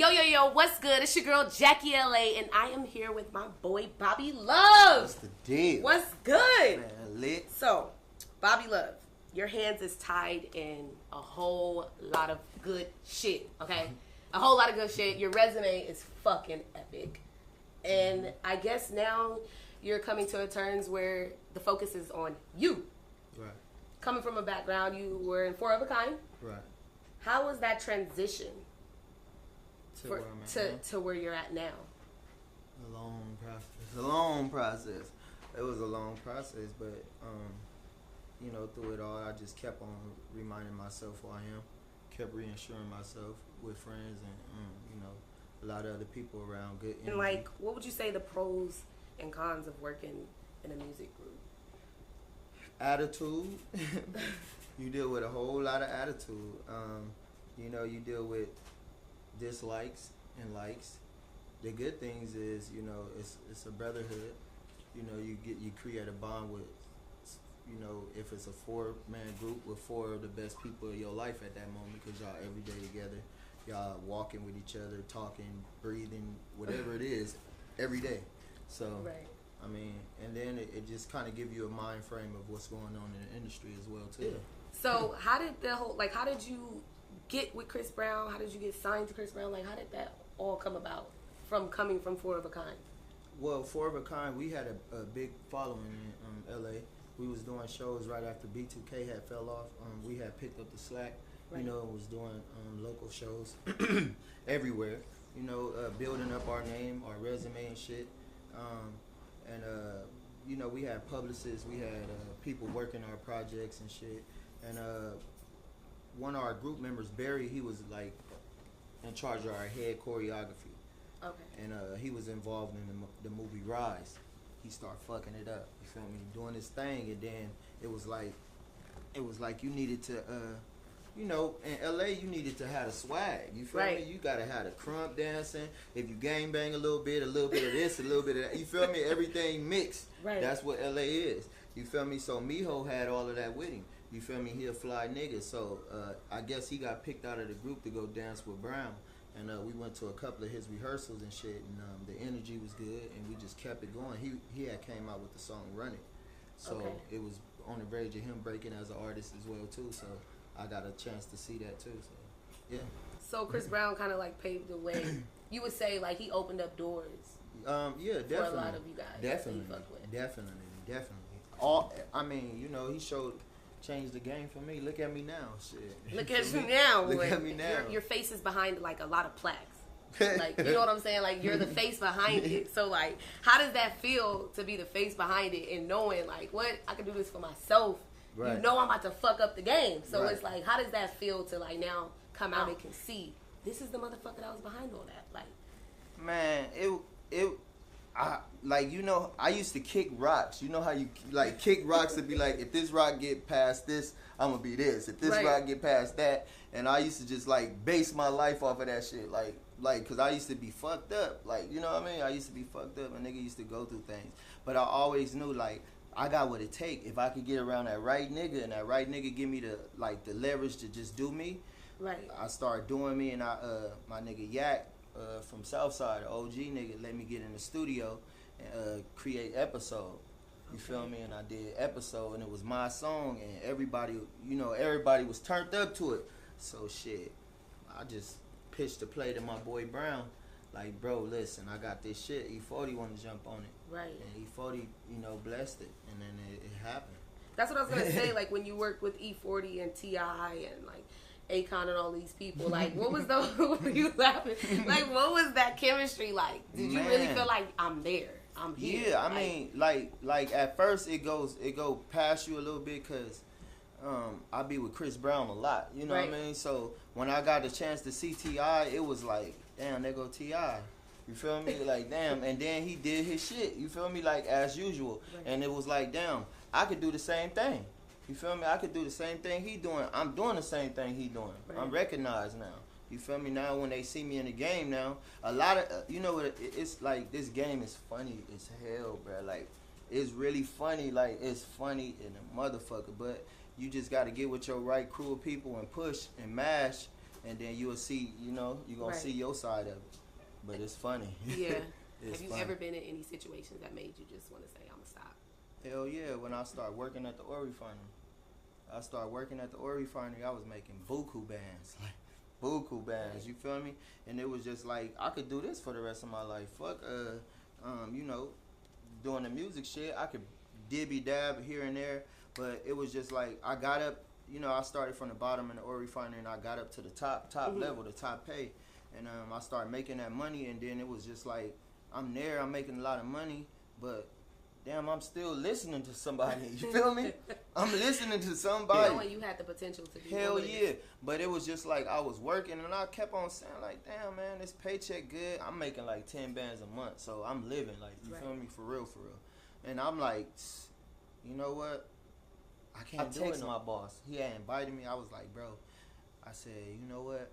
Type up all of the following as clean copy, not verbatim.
Yo, what's good? It's your girl, JACKIIE LA, and I am here with my boy, Bobby Love. What's the deal? What's good? Man, lit. So, Bobby Love, your hands is tied in a whole lot of good shit, okay? A whole lot of good shit. Your resume is fucking epic. And I guess now you're coming to a terms where the focus is on you. Right. Coming from a background, you were in Four of a Kind. Right. How was that transition To where you're at now? A long process. It was a long process, but through it all, I just kept on reminding myself who I am, kept reassuring myself with friends and a lot of other people around. Good energy. And what would you say the pros and cons of working in a music group? Attitude. You deal with a whole lot of attitude. You deal with dislikes and likes. The good things is, it's a brotherhood. You create a bond with, if it's a 4-man group with 4 of the best people of your life at that moment, because y'all every day together, y'all walking with each other, talking, breathing, whatever it is, every day. So, right. And then it just kind of give you a mind frame of what's going on in the industry as well too. Yeah. So how did how did you get with Chris Brown? How did you get signed to Chris Brown? How did that all come about from coming from Four of a Kind? Well, Four of a Kind, we had a big following in LA. We was doing shows right after B2K had fell off. We had picked up the slack, right. Was doing local shows everywhere, building up our name, our resume and shit. We had publicists, we had people working our projects and shit. And one of our group members, Barry, he was in charge of our head choreography. Okay. And he was involved in the movie Rise. He started fucking it up. You feel me? Doing his thing, and then it was like you needed to, in LA you needed to have a swag. You feel right. me? You gotta have the crump dancing. If you gang bang a little bit of this, a little bit of that. You feel me? Everything mixed. Right. That's what LA is. You feel me? So Miho had all of that with him. You feel me? He a fly nigga. So I guess he got picked out of the group to go dance with Brown. And we went to a couple of his rehearsals and shit, and the energy was good, and we just kept it going. He had came out with the song "Run It," so okay. It was on the verge of him breaking as an artist as well too. So I got a chance to see that too. So yeah. So Chris Brown kind of paved the way. You would say he opened up doors. Yeah, definitely. For a lot of you guys. Definitely. He changed the game for me. Look at me now. Shit. Look at you now. Look at me now. Your face is behind a lot of plaques. You know what I'm saying? You're the face behind it. So how does that feel to be the face behind it and knowing what I can do this for myself? Right. I'm about to fuck up the game. So right. It's how does that feel to now come out and can see this is the motherfucker that was behind all that? Man, I used to kick rocks. You know how you kick rocks to be if this rock get past this, I'm gonna be this. If this right. rock get past that, and I used to just base my life off of that shit. Cause I used to be fucked up. I used to be fucked up. A nigga used to go through things, but I always knew I got what it take. If I could get around that right nigga, and that right nigga give me the leverage to just do me. Right. I started doing me, and my nigga Yak from Southside, the OG nigga, let me get in the studio and create Episode. You feel me? And I did Episode, and it was my song, and everybody was turned up to it. So shit, I just pitched the play to my boy Brown. Bro, listen, I got this shit. E40 wanted to jump on it. Right. And E40, blessed it, and then it happened. That's what I was gonna say. When you work with E40 and T.I. and Akon and all these people, what was what were you laughing? What was that chemistry like? Did you really feel I'm there? I'm here? Yeah, at first it go past you a little bit because I be with Chris Brown a lot. You know right. what I mean? So when I got the chance to see T.I., it was damn, there go T.I. You feel me? Damn. And then he did his shit. You feel me? As usual. Right. And it was damn, I could do the same thing. You feel me? I could do the same thing he doing. I'm doing the same thing he doing. Right. I'm recognized now. You feel me? Now when they see me in the game now, a lot of, it's this game is funny as hell, bro. It's really funny. It's funny in a motherfucker. But you just got to get with your right crew of people and push and mash and then you'll see, you know, you're gonna see your side of it. But it's funny. Yeah. It's Have you funny. ever been in any situations that made you just want to say, I'm gonna stop? Hell yeah, when I started working at the oil refinery. I was making buku bands. Like, buku bands, you feel me? And it was just like, I could do this for the rest of my life. Fuck, you know, doing the music shit. I could dibby dab here and there, but it was just like, I got up, you know, I started from the bottom in the oil refinery and I got up to the top level, the top pay. And I started making that money, and then it was just like, I'm there, I'm making a lot of money, but damn, I'm still listening to somebody. You feel me? I'm listening to somebody. Knowing you had the potential to be. Hell yeah. But it was just like I was working, and I kept on saying like, damn, man, this paycheck good. I'm making like 10 bands a month, so I'm living. Like, you feel me? For real, for real. And I'm like, you know what? I can't do it. I text my boss. He had invited me. I was like, bro, I said, you know what?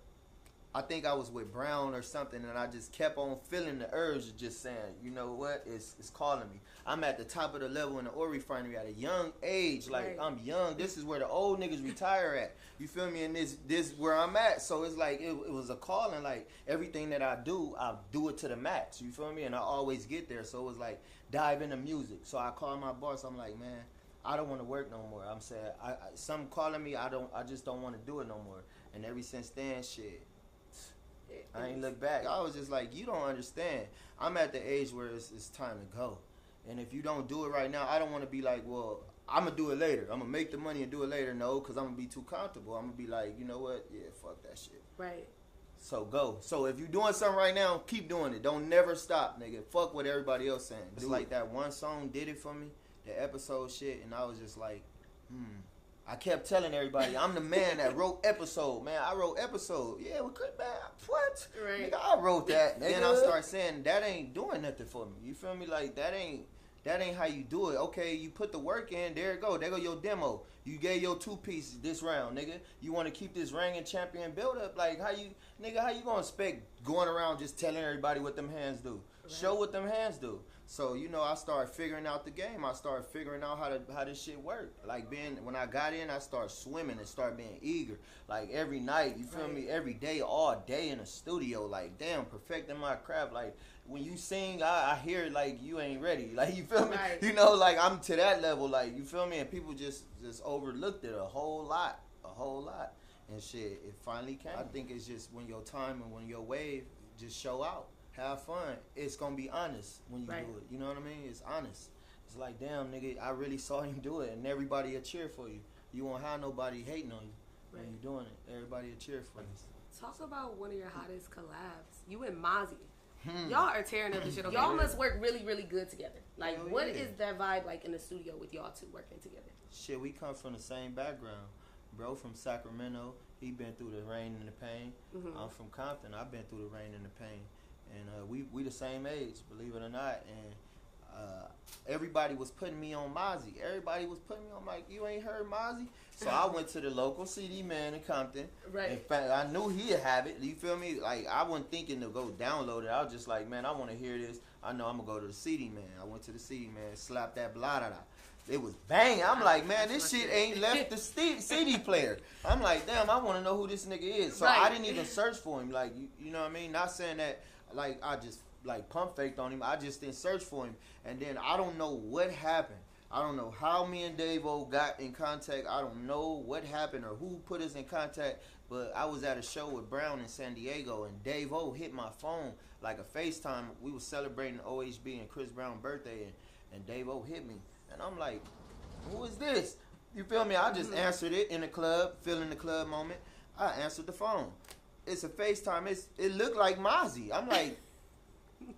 I think I was with Brown or something, and I just kept on feeling the urge of just saying, you know what, it's calling me. I'm at the top of the level in the oil refinery at a young age. Like, I'm young. This is where the old niggas retire at. You feel me? And this where I'm at. So it's like, it was a calling. Like, everything that I do it to the max. You feel me? And I always get there. So it was like, dive into music. So I called my boss. I'm like, man, I don't want to work no more. I'm saying, something calling me, I just don't want to do it no more. And ever since then, shit, I ain't look back. I was just like, you don't understand. I'm at the age where it's time to go. And if you don't do it right now, I don't want to be like, well, I'm going to do it later. I'm going to make the money and do it later. No, because I'm going to be too comfortable. I'm going to be like, you know what? Yeah, fuck that shit. Right. So go. So if you're doing something right now, keep doing it. Don't never stop, nigga. Fuck what everybody else saying. It's like that one song did it for me, the episode shit, and I was just like, I kept telling everybody, I'm the man that wrote episode, man. I wrote episode. Yeah, we could, man. What? Right. Nigga, I wrote that. Then I start saying, that ain't doing nothing for me. You feel me? Like, that ain't how you do it. Okay, you put the work in, there it go. There go your demo. You gave your 2 pieces this round, nigga. You want to keep this reigning champion build up? Like, how you gonna expect going around just telling everybody what them hands do? Right. Show what them hands do. So, you know, I started figuring out the game. I started figuring out how this shit worked. Like, when I got in, I started swimming and started being eager. Like, every night, you feel me? Every day, all day in the studio. Like, damn, perfecting my craft. Like, when you sing, I hear it like you ain't ready. Like, you feel me? Right. You know, like, I'm to that level. Like, you feel me? And people just overlooked it a whole lot. And shit, it finally came. I think it's just when your time and when your wave just show out. Have fun. It's gonna be honest when you do it. You know what I mean? It's honest. It's like, damn, nigga, I really saw him do it, and everybody will cheer for you. You won't have nobody hating on you when you're doing it. Everybody will cheer for you. Talk about one of your hottest collabs. You and Mozzie. Y'all are tearing up the shit. Y'all must work really, really good together. Like, what is that vibe like in the studio with y'all two working together? Shit, we come from the same background. Bro from Sacramento, he been through the rain and the pain. I'm from Compton. I've been through the rain and the pain. And we the same age, believe it or not. And everybody was putting me on Mozzie. Everybody was putting me on, like, you ain't heard Mozzie? So I went to the local CD man in Compton. Right. In fact, I knew he'd have it. You feel me? Like, I wasn't thinking to go download it. I was just like, man, I want to hear this. I know I'm going to go to the CD man. I went to the CD man, slapped that blah-da-da. It was bang. I'm like, man, this shit ain't left the CD player. I'm like, damn, I want to know who this nigga is. So I didn't even search for him. Like, you know what I mean? Not saying that, like, I just, like, pump faked on him. I just didn't search for him. And then I don't know what happened. I don't know how me and Dave-O got in contact. I don't know what happened or who put us in contact. But I was at a show with Brown in San Diego, and Dave-O hit my phone like a FaceTime. We were celebrating OHB and Chris Brown's birthday, and Dave-O hit me. And I'm like, who is this? You feel me? I just answered it in the club, feeling the club moment. I answered the phone. It's a FaceTime. It looked like Mozzie. I'm like,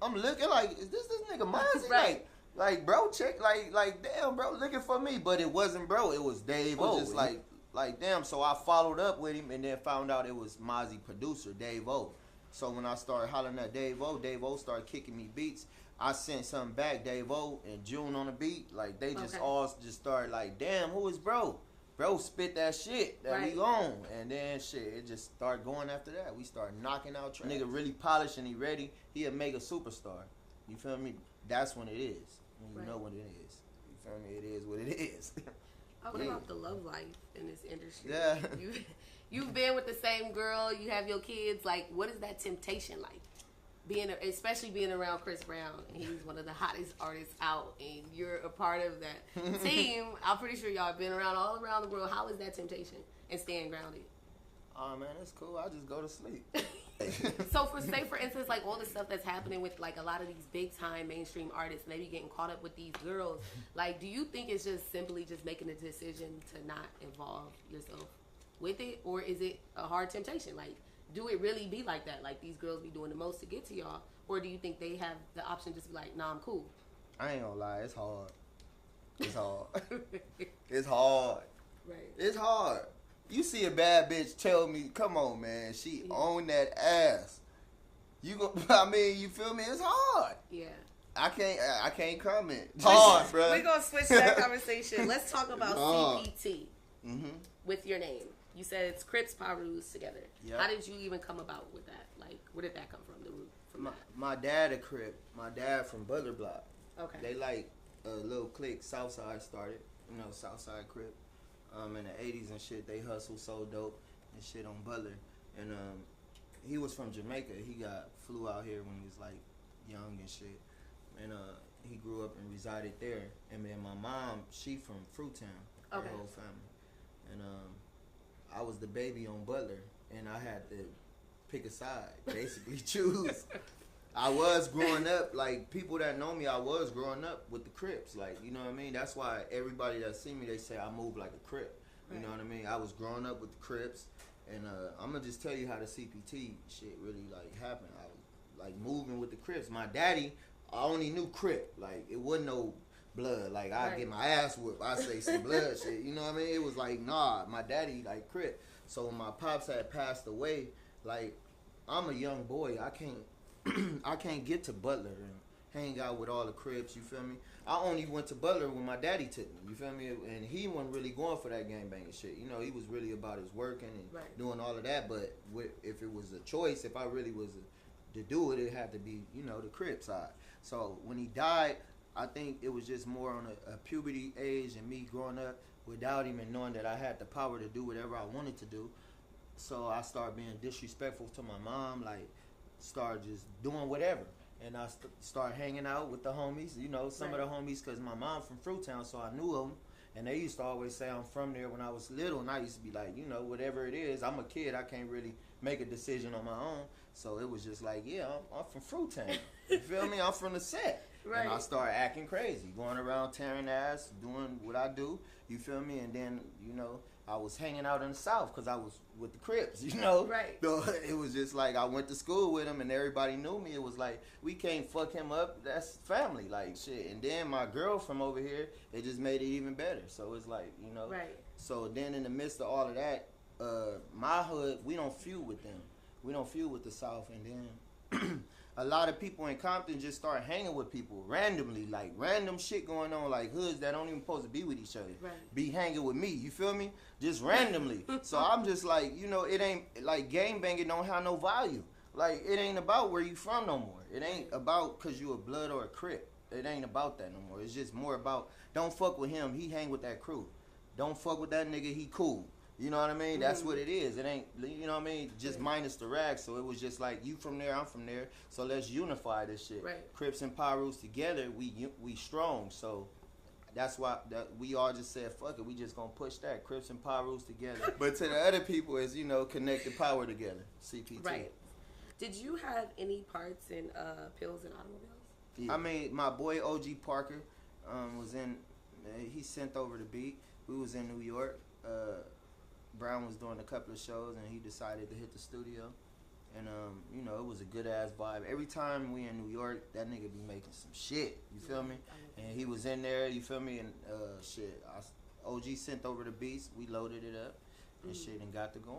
I'm looking like, is this nigga Mozzie? Right. Like, bro, check, like, damn, bro, looking for me. But it wasn't, bro. It was Dave-O. Just like, damn. So I followed up with him and then found out it was Mozzie producer, Dave-O. So when I started hollering at Dave-O started kicking me beats. I sent something back, Dave-O and June on the beat. Like, they just all just started like, damn, who is bro? Bro spit that shit that we on. And then shit, it just started going after that. We started knocking out tracks. Nigga really polished and he ready. He a mega superstar. You feel me? That's when it is. When you know what it is. You feel me? It is what it is. What about the love life in this industry? Yeah. You've been with the same same girl, you have your kids. Like, what is that temptation like? Especially being around Chris Brown, and he's one of the hottest artists out, and you're a part of that team. I'm pretty sure y'all have been around all around the world. How is that temptation and staying grounded? Oh man, it's cool. I just go to sleep. So for instance, like all the stuff that's happening with like a lot of these big time mainstream artists, maybe getting caught up with these girls, like do you think it's just simply just making a decision to not involve yourself with it, or is it a hard temptation? Like, do it really be like that? Like these girls be doing the most to get to y'all, or do you think they have the option just to be like, nah, I'm cool? I ain't gonna lie, it's hard. It's hard. It's hard. Right. It's hard. You see a bad bitch tell me, come on, man, she own that ass. You go, I mean, you feel me? It's hard. Yeah. I can't comment. It's hard, bro. We're gonna switch that conversation. Let's talk about CPT with your name. You said it's Crips Pirus together. Yep. How did you even come about with that? Like, where did that come from? The root from my dad a Crip. My dad from Butler Block. Okay. They like a little clique. Southside started. You know, Southside Crip. In the 80s and shit, they hustled so dope and shit on Butler. And he was from Jamaica. He flew out here when he was like young and shit. And he grew up and resided there. And then my mom, she from Fruitown, her whole family. And I was the baby on Butler, and I had to pick a side, basically choose. I was growing up, like, people that know me, I was growing up with the Crips, like, you know what I mean? That's why everybody that see me, they say I move like a Crip, you know what I mean? I was growing up with the Crips, and I'm gonna just tell you how the CPT shit really, like, happened. I was, like, moving with the Crips. My daddy, I only knew Crip, like, it wasn't no blood, like, I'd get my ass whooped, I'd say some blood shit, you know what I mean? It was like, nah, my daddy, like, Crip. So when my pops had passed away, like, I'm a young boy, I can't get to Butler and hang out with all the Crips, you feel me? I only went to Butler when my daddy took me, you feel me? And he wasn't really going for that gangbanging shit. You know, he was really about his working and doing all of that. But if it was a choice, if I really was to do it, it had to be, you know, the Crip side. So when he died, I think it was just more on a puberty age and me growing up without even knowing that I had the power to do whatever I wanted to do. So I started being disrespectful to my mom, like, started just doing whatever. And I started hanging out with the homies, you know, some of the homies, because my mom from Fruitown, so I knew them. And they used to always say I'm from there when I was little, and I used to be like, you know, whatever it is, I'm a kid, I can't really make a decision on my own. So it was just like, yeah, I'm from Fruitown. You feel me? I'm from the set. Right. And I started acting crazy, going around tearing ass, doing what I do, you feel me? And then, you know, I was hanging out in the South because I was with the Crips, you know? Right. So it was just like I went to school with him and everybody knew me. It was like, we can't fuck him up. That's family, like, shit. And then my girl from over here, it just made it even better. So it's like, you know? Right. So then in the midst of all of that, my hood, we don't feud with them. We don't feud with the South. And then a lot of people in Compton just start hanging with people randomly, like random shit going on, like hoods that don't even supposed to be with each other, be hanging with me, you feel me? Just randomly. So I'm just like, you know, it ain't, like, gangbanging don't have no value. Like, it ain't about where you from no more. It ain't about because you a blood or a Crip. It ain't about that no more. It's just more about, don't fuck with him, he hang with that crew. Don't fuck with that nigga, he cool. You know what I mean? That's what it is. It ain't, you know what I mean? Just minus the rags. So it was just like, you from there, I'm from there. So let's unify this shit. Right. Crips and Pirus together, we strong. So that's why we all just said, fuck it, we just gonna push that. Crips and Pirus together. But to the other people is, you know, connected power together. CPT. Right. Did you have any parts in Pills and Automobiles? Yeah. I mean, my boy OG Parker was in, he sent over the beat. We was in New York. Brown was doing a couple of shows and he decided to hit the studio, and you know, it was a good ass vibe. Every time we in New York, that nigga be making some shit, you feel me? And he was in there, you feel me? And shit, OG sent over the beats, we loaded it up and shit and got to going,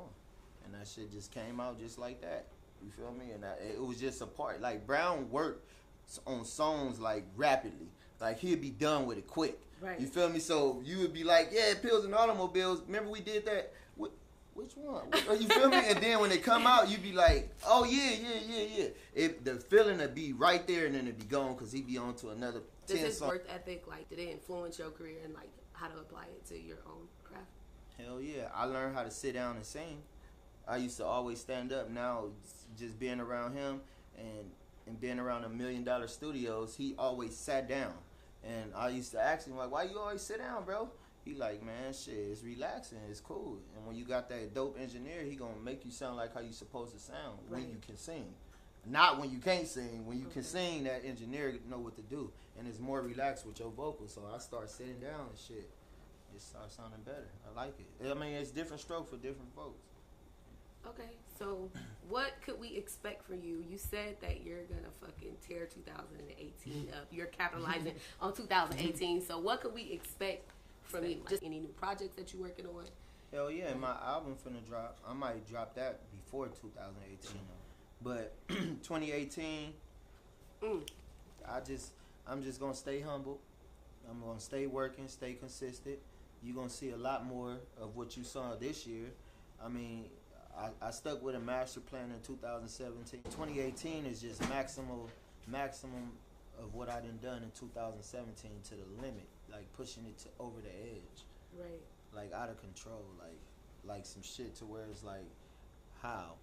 and that shit just came out just like that, you feel me? And it was just a part. Like, Brown worked on songs like rapidly, like he'd be done with it quick. Right. You feel me? So you would be like, yeah, Pills and Automobiles. Remember we did that? Which one? You feel me? And then when they come out, you be like, oh, yeah. The feeling would be right there and then it'd be gone because he'd be on to another 10 songs. Does his work ethic, like, did it influence your career and, like, how to apply it to your own craft? Hell yeah. I learned how to sit down and sing. I used to always stand up. Now, just being around him and being around $1 million studios, he always sat down. And I used to ask him, like, why you always sit down, bro? He like, man, shit, it's relaxing, it's cool. And when you got that dope engineer, he gonna make you sound like how you supposed to sound when you can sing. Not when you can't sing. When you can sing, that engineer know what to do. And it's more relaxed with your vocals. So I start sitting down and shit. It starts sounding better. I like it. I mean, it's different stroke for different folks. Okay, so what could we expect from you? You said that you're gonna fucking tear 2018 up. You're capitalizing on 2018. So what could we expect from you? Just any new projects that you're working on? Hell yeah, my album finna drop. I might drop that before 2018. But 2018, I'm just gonna stay humble. I'm gonna stay working, stay consistent. You're gonna see a lot more of what you saw this year. I mean, I stuck with a master plan in 2017. 2018 is just maximum of what I done in 2017 to the limit, like pushing it to over the edge, right? Like out of control, like some shit to where it's like, how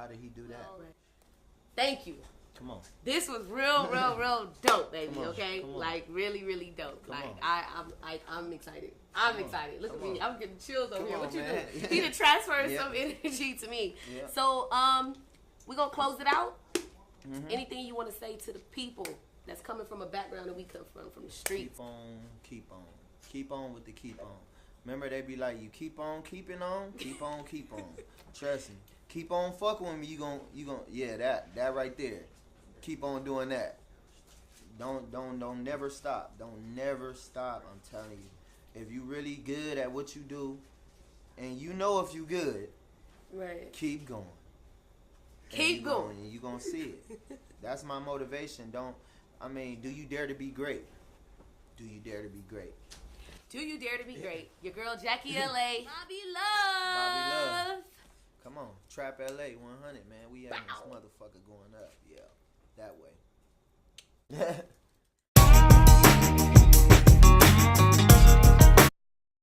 did he do that? Right. Thank you. Come on. This was real dope, baby. Okay, like really dope. I'm excited. I'm excited. Look at me. I'm getting chills over here. What you do? You need to transfer some energy to me. Yeah. So we're gonna close it out. Anything you want to say to the people that's coming from a background that we come from the streets? Keep on with the keep on. Remember, they be like, you keep on keeping on, keep on. Trust me. Keep on fucking with me. You gon' yeah, that right there. Keep on doing that. Don't never stop. Don't never stop. I'm telling you. If you really good at what you do, and you know if you good, right? Keep going. Keep going. And you gonna see it. That's my motivation. Do you dare to be great? Do you dare to be great? Do you dare to be great? Your girl JACKIIE LA. Bobby Love. Come on, Trap LA 100, man. We having this motherfucker going up. Yeah, that way.